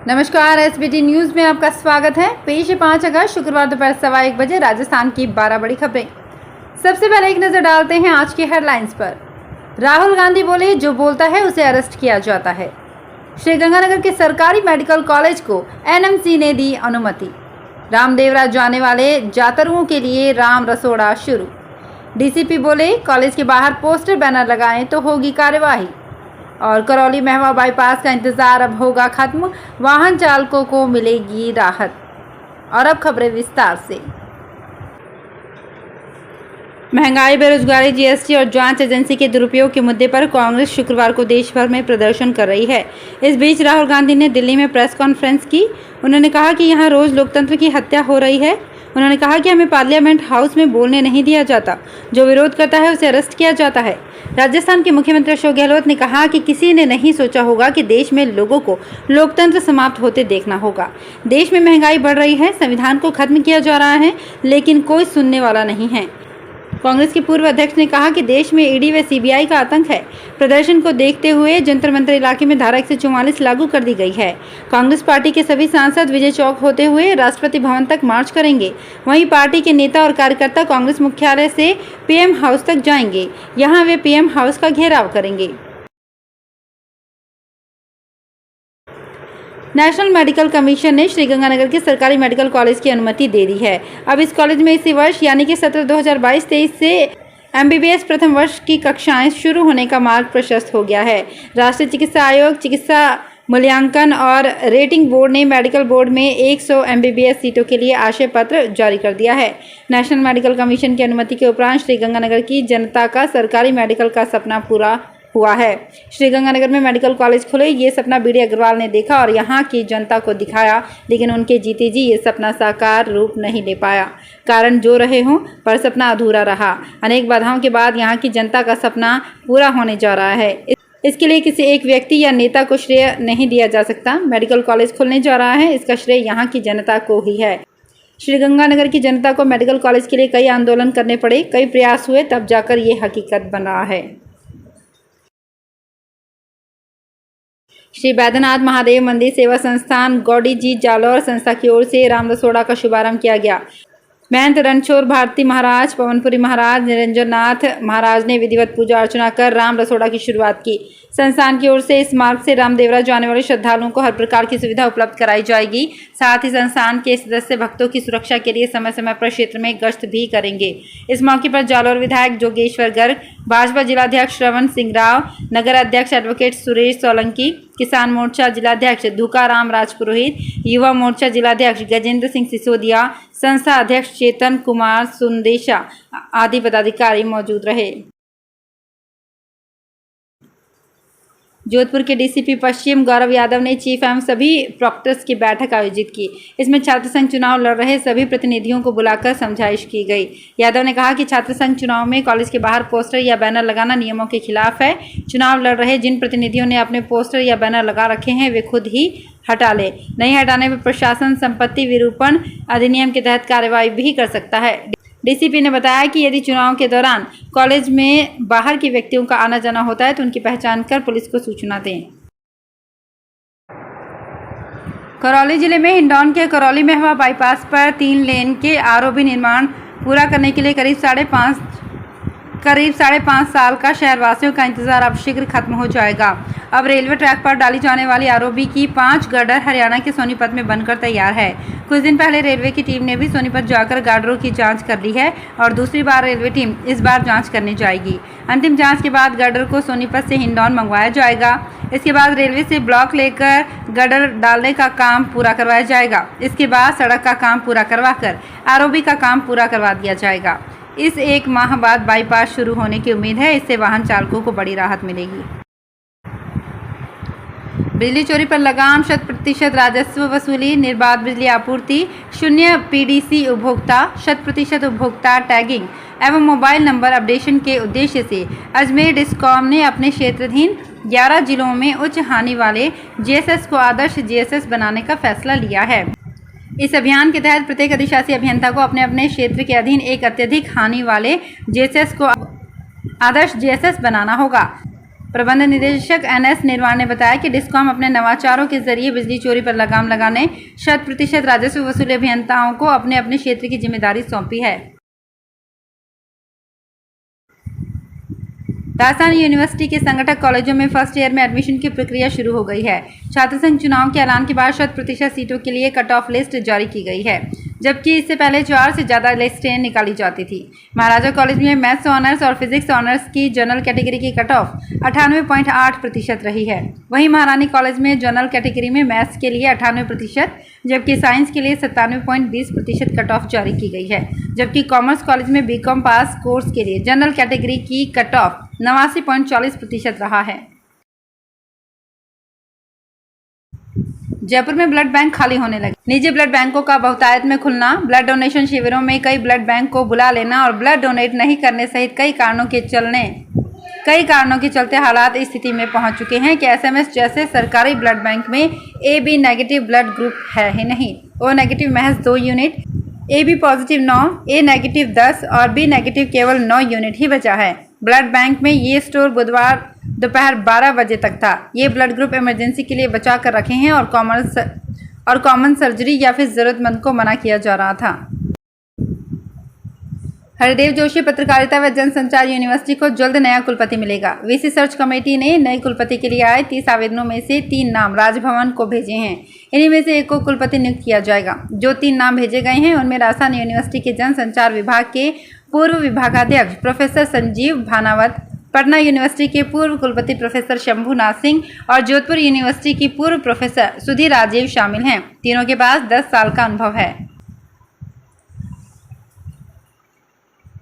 नमस्कार, SBT news में आपका स्वागत है। पेश है 5 अगस्त शुक्रवार दोपहर 1:15 बजे राजस्थान की 12 बड़ी खबरें। सबसे पहले एक नजर डालते हैं आज की हेडलाइंस पर। राहुल गांधी बोले, जो बोलता है उसे अरेस्ट किया जाता है। श्रीगंगानगर के सरकारी मेडिकल कॉलेज को एनएमसी ने दी अनुमति। रामदेवरा जाने वाले जातरुओं के लिए राम रसोड़ा शुरू। डीसीपी बोले, कॉलेज के बाहर पोस्टर बैनर लगाएं तो होगी कार्यवाही। और करौली महवा बाईपास का इंतजार अब होगा खत्म, वाहन चालकों को मिलेगी राहत। और अब खबरें विस्तार से। महंगाई, बेरोजगारी, जीएसटी और जांच एजेंसी के दुरुपयोग के मुद्दे पर कांग्रेस शुक्रवार को देश भर में प्रदर्शन कर रही है। इस बीच राहुल गांधी ने दिल्ली में प्रेस कॉन्फ्रेंस की। उन्होंने कहा कि यहां रोज लोकतंत्र की हत्या हो रही है। उन्होंने कहा कि हमें पार्लियामेंट हाउस में बोलने नहीं दिया जाता, जो विरोध करता है उसे अरेस्ट किया जाता है। राजस्थान के मुख्यमंत्री अशोक गहलोत ने कहा कि किसी ने नहीं सोचा होगा कि देश में लोगों को लोकतंत्र समाप्त होते देखना होगा। देश में महंगाई बढ़ रही है, संविधान को खत्म किया जा रहा है, लेकिन कोई सुनने वाला नहीं है। कांग्रेस के पूर्व अध्यक्ष ने कहा कि देश में ईडी व सीबीआई का आतंक है। प्रदर्शन को देखते हुए जंतर मंतर इलाके में धारा 144 लागू कर दी गई है। कांग्रेस पार्टी के सभी सांसद विजय चौक होते हुए राष्ट्रपति भवन तक मार्च करेंगे। वहीं पार्टी के नेता और कार्यकर्ता कांग्रेस मुख्यालय से पीएम हाउस तक जाएंगे। यहां वे पीएम हाउस का घेराव करेंगे। नेशनल मेडिकल कमीशन ने श्रीगंगानगर के सरकारी मेडिकल कॉलेज की अनुमति दे दी है। अब इस कॉलेज में इसी वर्ष यानी कि सत्र 2022-23 से एमबीबीएस प्रथम वर्ष की कक्षाएं शुरू होने का मार्ग प्रशस्त हो गया है। राष्ट्रीय चिकित्सा आयोग, चिकित्सा मूल्यांकन और रेटिंग बोर्ड ने मेडिकल बोर्ड में 100 एमबीबीएस सीटों के लिए आशय पत्र जारी कर दिया है। नेशनल मेडिकल कमीशन की अनुमति के उपरांत श्रीगंगानगर की जनता का सरकारी मेडिकल का सपना पूरा हुआ है। श्रीगंगानगर में मेडिकल कॉलेज खुले, ये सपना बीडी अग्रवाल ने देखा और यहाँ की जनता को दिखाया, लेकिन उनके जीते जी ये सपना साकार रूप नहीं ले पाया। कारण जो रहे हों, पर सपना अधूरा रहा। अनेक बाधाओं के बाद यहाँ की जनता का सपना पूरा होने जा रहा है। इसके लिए किसी एक व्यक्ति या नेता को श्रेय नहीं दिया जा सकता। मेडिकल कॉलेज खुलने जा रहा है, इसका श्रेय यहाँ की जनता को ही है। श्रीगंगानगर की जनता को मेडिकल कॉलेज के लिए कई आंदोलन करने पड़े, कई प्रयास हुए, तब जाकर ये हकीकत बन रहा है। श्री बैद्यनाथ महादेव मंदिर सेवा संस्थान गौड़ी जी जालौर संस्था की ओर से राम रसोड़ा का शुभारंभ किया गया। महंत रणछोड़ भारती महाराज, पवनपुरी महाराज, निरंजन नाथ महाराज ने विधिवत पूजा अर्चना कर राम रसोड़ा की शुरुआत की। संस्थान की ओर से इस मार्ग से रामदेवरा जाने वाले श्रद्धालुओं को हर प्रकार की सुविधा उपलब्ध कराई जाएगी। साथ ही संस्थान के सदस्य भक्तों की सुरक्षा के लिए समय समय पर क्षेत्र में गश्त भी करेंगे। इस मौके पर जालौर विधायक जोगेश्वर गर्ग, भाजपा जिलाध्यक्ष श्रवण सिंह राव, नगर अध्यक्ष एडवोकेट सुरेश सोलंकी, किसान मोर्चा जिलाध्यक्ष धुकाराम राजपुरोहित, युवा मोर्चा जिलाध्यक्ष गजेंद्र सिंह सिसोदिया, संस्था अध्यक्ष चेतन कुमार सुंदेशा आदि पदाधिकारी मौजूद रहे। जोधपुर के डीसीपी पश्चिम गौरव यादव ने चीफ एवं सभी प्रॉक्टर्स की बैठक आयोजित की। इसमें छात्र संघ चुनाव लड़ रहे सभी प्रतिनिधियों को बुलाकर समझाइश की गई। यादव ने कहा कि छात्र संघ चुनाव में कॉलेज के बाहर पोस्टर या बैनर लगाना नियमों के खिलाफ है। चुनाव लड़ रहे जिन प्रतिनिधियों ने अपने पोस्टर या बैनर लगा रखे हैं, वे खुद ही हटा ले। नहीं हटाने पर प्रशासन संपत्ति विरूपण अधिनियम के तहत कार्रवाई भी कर सकता है। डीसीपी ने बताया कि यदि चुनाव के दौरान कॉलेज में बाहर के व्यक्तियों का आना जाना होता है तो उनकी पहचान कर पुलिस को सूचना दें। करौली जिले में हिंडौन के करौली महवा बाईपास पर 3 लेन के आरओबी निर्माण पूरा करने के लिए करीब साढ़े पाँच साल का शहरवासियों का इंतजार अब शीघ्र खत्म हो जाएगा। अब रेलवे ट्रैक पर डाली जाने वाली आरओबी की 5 गर्डर हरियाणा के सोनीपत में बनकर तैयार है। कुछ दिन पहले रेलवे की टीम ने भी सोनीपत जाकर गार्डरों की जांच कर ली है और दूसरी बार रेलवे टीम इस बार जांच करने जाएगी। अंतिम जांच के बाद गर्डर को सोनीपत से हिंडौन मंगवाया जाएगा। इसके बाद रेलवे से ब्लॉक लेकर गर्डर डालने का काम पूरा करवाया जाएगा। इसके बाद सड़क का काम पूरा करवाकर आरओबी का काम पूरा करवा दिया जाएगा। इस 1 माह बाद बाईपास शुरू होने की उम्मीद है। इससे वाहन चालकों को बड़ी राहत मिलेगी। बिजली चोरी पर लगाम, 100% राजस्व वसूली, निर्बाध बिजली आपूर्ति, 0 पीडीसी उपभोक्ता, 100% उपभोक्ता टैगिंग एवं मोबाइल नंबर अपडेशन के उद्देश्य से अजमेर डिस्कॉम ने अपने क्षेत्राधीन 11 जिलों में उच्च हानि वाले जीएसएस को आदर्श जीएसएस बनाने का फैसला लिया है। इस अभियान के तहत प्रत्येक अधिशासी अभियंता को अपने अपने क्षेत्र के अधीन एक अत्यधिक हानि वाले जीएसएस को आदर्श जीएसएस बनाना होगा। प्रबंध निदेशक NS निर्वाण ने बताया कि डिस्कॉम अपने नवाचारों के जरिए बिजली चोरी पर लगाम लगाने 100% राजस्व वसूली अभियंताओं को अपने अपने क्षेत्र की जिम्मेदारी सौंपी है। राजस्थान यूनिवर्सिटी के संगठक कॉलेजों में फर्स्ट ईयर में एडमिशन की प्रक्रिया शुरू हो गई है। छात्र संघ चुनाव के ऐलान के बाद 100% सीटों के लिए कट ऑफ लिस्ट जारी की गई है, जबकि इससे पहले 4 से ज़्यादा लिस्टें निकाली जाती थी। महाराजा कॉलेज में मैथ्स ऑनर्स और फिजिक्स ऑनर्स की जनरल कैटेगरी की कट ऑफ 98.8% रही है। वहीं महारानी कॉलेज में जनरल कैटेगरी में मैथ्स के लिए 98%, जबकि साइंस के लिए 97.20% कट ऑफ जारी की गई है। जबकि कॉमर्स कॉलेज में बीकॉम पास कोर्स के लिए जनरल कैटेगरी की कट ऑफ 89.40% रहा है। जयपुर में ब्लड बैंक खाली होने लगे। निजी ब्लड बैंकों का बहुतायत में खुलना, ब्लड डोनेशन शिविरों में कई ब्लड बैंक को बुला लेना और ब्लड डोनेट नहीं करने सहित कई कारणों के चलते हालात इस स्थिति में पहुंच चुके हैं कि SMS जैसे सरकारी ब्लड बैंक में AB नेगेटिव ब्लड ग्रुप है ही नहीं। O नेगेटिव महज 2 unit, AB positive 9, A negative 10 और B नेगेटिव केवल 9 यूनिट ही बचा है। ब्लड बैंक में ये स्टोर बुधवार दोपहर 12 बजे तक था। ये ब्लड ग्रुप इमरजेंसी के लिए बचा कर रखे हैं और कॉमन सर्जरी या फिर जरूरतमंद को मना किया जा रहा था। हरिदेव जोशी पत्रकारिता व जनसंचार यूनिवर्सिटी को जल्द नया कुलपति मिलेगा। VC सर्च कमेटी ने नए कुलपति के लिए आए 30 आवेदनों में से 3 नाम राजभवन को भेजे हैं। इन्हीं में से एक को कुलपति नियुक्त किया जाएगा। जो 3 नाम भेजे गए हैं उनमें राजस्थान यूनिवर्सिटी के जनसंचार विभाग के पूर्व विभागाध्यक्ष प्रोफेसर संजीव भानावत, पटना यूनिवर्सिटी के पूर्व कुलपति प्रोफेसर शंभुनाथ सिंह और जोधपुर यूनिवर्सिटी की पूर्व प्रोफेसर सुधीर राजीव शामिल हैं। तीनों के पास 10 साल का अनुभव है।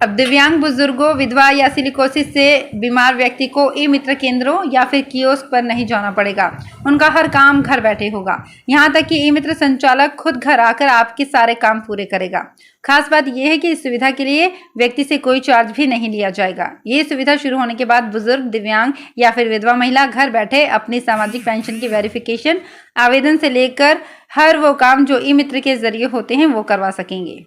अब दिव्यांग बुजुर्गों, विधवा या सिलिकोसिस से बीमार व्यक्ति को ई-मित्र केंद्रों या फिर कियोस्क पर नहीं जाना पड़ेगा। उनका हर काम घर बैठे होगा। यहाँ तक कि ई-मित्र संचालक खुद घर आकर आपके सारे काम पूरे करेगा। खास बात यह है कि इस सुविधा के लिए व्यक्ति से कोई चार्ज भी नहीं लिया जाएगा। ये सुविधा शुरू होने के बाद बुजुर्ग, दिव्यांग या फिर विधवा महिला घर बैठे अपनी सामाजिक पेंशन की वेरिफिकेशन, आवेदन से लेकर हर वो काम जो ई-मित्र के जरिए होते हैं वो करवा सकेंगे।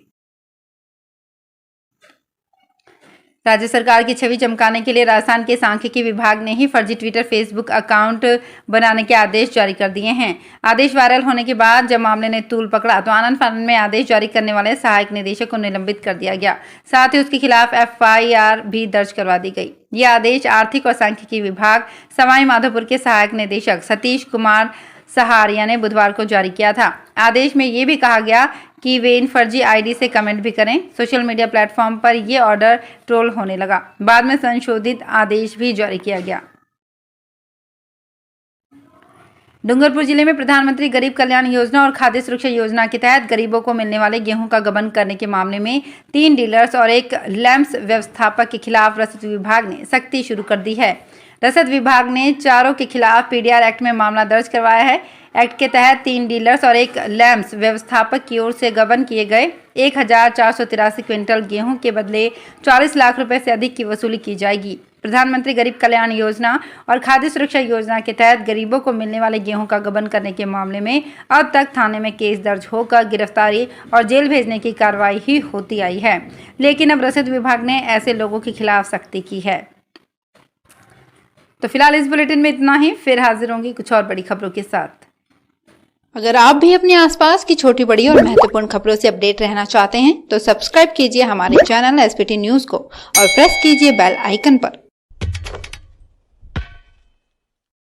राज्य सरकार की छवि चमकाने के लिए राजस्थान के सांख्यिकी विभाग ने ही फर्जी ट्विटर, फेसबुक अकाउंट बनाने के आदेश जारी कर दिए हैं। आदेश वायरल होने के बाद जब मामले ने तूल पकड़ा तो आनंद फानन में आदेश जारी करने वाले सहायक निदेशक को निलंबित कर दिया गया। साथ ही उसके खिलाफ FIR भी दर्ज करवा दी गई। यह आदेश आर्थिक और सांख्यिकी विभाग सवाई माधोपुर के सहायक निदेशक सतीश कुमार सहारिया ने बुधवार को जारी किया था। आदेश में ये भी कहा गया कि वे इन फर्जी ID से कमेंट भी करें। सोशल मीडिया प्लेटफॉर्म पर यह ऑर्डर ट्रोल होने लगा। बाद में संशोधित आदेश भी जारी किया गया। डूंगरपुर जिले में प्रधानमंत्री गरीब कल्याण योजना और खाद्य सुरक्षा योजना के तहत गरीबों को मिलने वाले गेहूं का गबन करने के मामले में 3 डीलर्स और एक लैंप्स व्यवस्थापक के खिलाफ रसद विभाग ने सख्ती शुरू कर दी है। रसद विभाग ने चारों के खिलाफ PDR एक्ट में मामला दर्ज करवाया है। एक्ट के तहत 3 डीलर्स और एक लैंप्स व्यवस्थापक की ओर से गबन किए गए 1483 क्विंटल गेहूं के बदले 40 लाख रुपए से अधिक की वसूली की जाएगी। प्रधानमंत्री गरीब कल्याण योजना और खाद्य सुरक्षा योजना के तहत गरीबों को मिलने वाले गेहूं का गबन करने के मामले में अब तक थाने में केस दर्ज होकर गिरफ्तारी और जेल भेजने की कार्रवाई ही होती आई है, लेकिन अब रसद विभाग ने ऐसे लोगों के खिलाफ सख्ती की है। तो फिलहाल इस बुलेटिन में इतना ही। फिर हाजिर होंगी कुछ और बड़ी खबरों के साथ। अगर आप भी अपने आसपास की छोटी बड़ी और महत्वपूर्ण खबरों से अपडेट रहना चाहते हैं तो सब्सक्राइब कीजिए हमारे चैनल SPT न्यूज को और प्रेस कीजिए बेल आइकन पर।